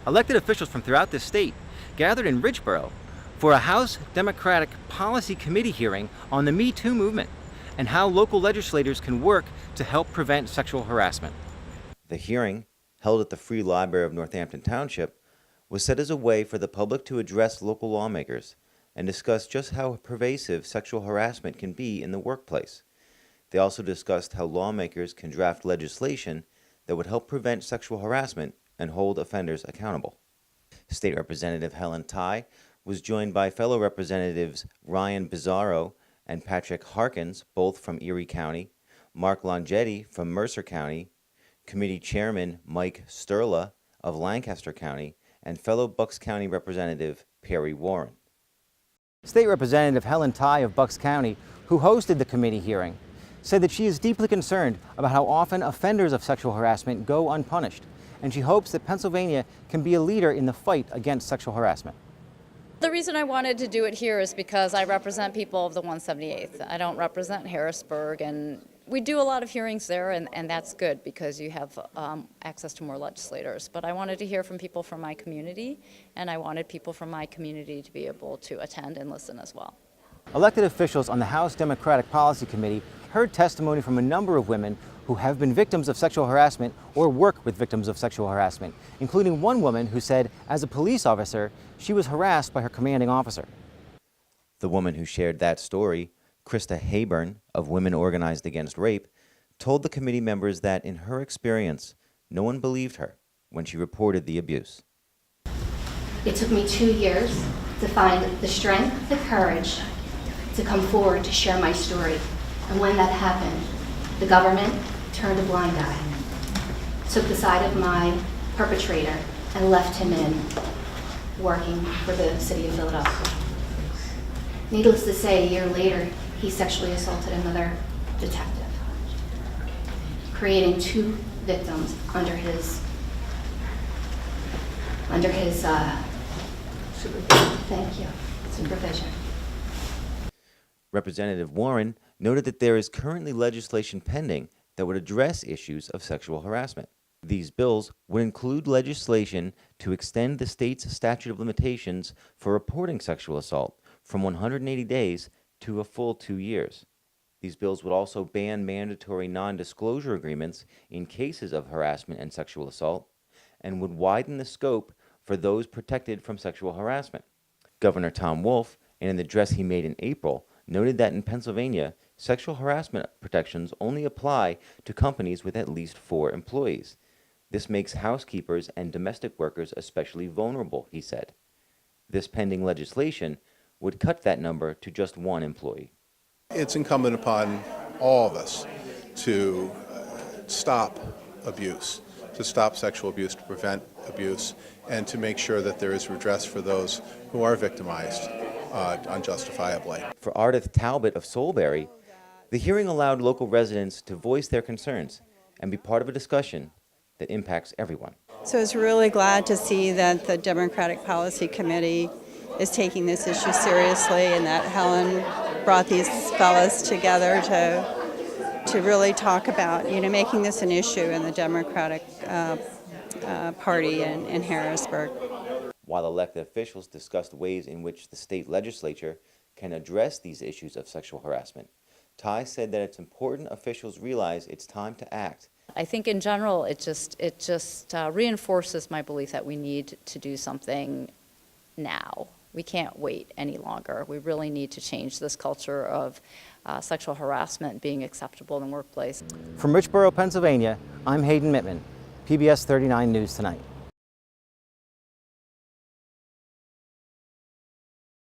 Elected officials from throughout the state gathered in Richboro for a House Democratic Policy Committee hearing on the Me Too movement and how local legislators can work to help prevent sexual harassment. The hearing, held at the Free Library of Northampton Township, was set as a way for the public to address local lawmakers and discuss just how pervasive sexual harassment can be in the workplace. They also discussed how lawmakers can draft legislation that would help prevent sexual harassment and hold offenders accountable. State Representative Helen Tai was joined by fellow Representatives Ryan Bizzarro and Patrick Harkins, both from Erie County, Mark Longetti from Mercer County, Committee Chairman Mike Sturla of Lancaster County, and fellow Bucks County Representative Perry Warren. State Representative Helen Tai of Bucks County, who hosted the committee hearing, said that she is deeply concerned about how often offenders of sexual harassment go unpunished, and she hopes that Pennsylvania can be a leader in the fight against sexual harassment. The reason I wanted to do it here is because I represent people of the 178th. I don't represent Harrisburg, and we do a lot of hearings there, and that's good because you have access to more legislators. But I wanted to hear from people from my community, and I wanted people from my community to be able to attend and listen as well. Elected officials on the House Democratic Policy Committee heard testimony from a number of women who have been victims of sexual harassment or work with victims of sexual harassment, including one woman who said, as a police officer, she was harassed by her commanding officer. The woman who shared that story, Krista Hayburn of Women Organized Against Rape, told the committee members that, in her experience, no one believed her when she reported the abuse. It took me 2 years to find the strength, the courage to come forward to share my story. And when that happened, the government turned a blind eye, took the side of my perpetrator, and left him in working for the city of Philadelphia. Needless to say, a year later, he sexually assaulted another detective, creating 2 victims under his supervision. Representative Warren noted that there is currently legislation pending that would address issues of sexual harassment. These bills would include legislation to extend the state's statute of limitations for reporting sexual assault from 180 days to a full 2 years. These bills would also ban mandatory non-disclosure agreements in cases of harassment and sexual assault and would widen the scope for those protected from sexual harassment. Governor Tom Wolf, in an address he made in April, noted that in Pennsylvania, sexual harassment protections only apply to companies with at least 4 employees. This makes housekeepers and domestic workers especially vulnerable, he said. This pending legislation would cut that number to just 1 employee. It's incumbent upon all of us to stop abuse, to stop sexual abuse, to prevent abuse, and to make sure that there is redress for those who are victimized unjustifiably. For Ardith Talbot of Soulberry, the hearing allowed local residents to voice their concerns and be part of a discussion that impacts everyone. So I was really glad to see that the Democratic Policy Committee is taking this issue seriously and that Helen brought these fellows together to really talk about, making this an issue in the Democratic Party in Harrisburg. While elected officials discussed ways in which the state legislature can address these issues of sexual harassment, Tai said that it's important officials realize it's time to act. I think in general, it just reinforces my belief that we need to do something now. We can't wait any longer. We really need to change this culture of sexual harassment being acceptable in the workplace. From Richboro, Pennsylvania, I'm Hayden Mittman, PBS 39 News Tonight.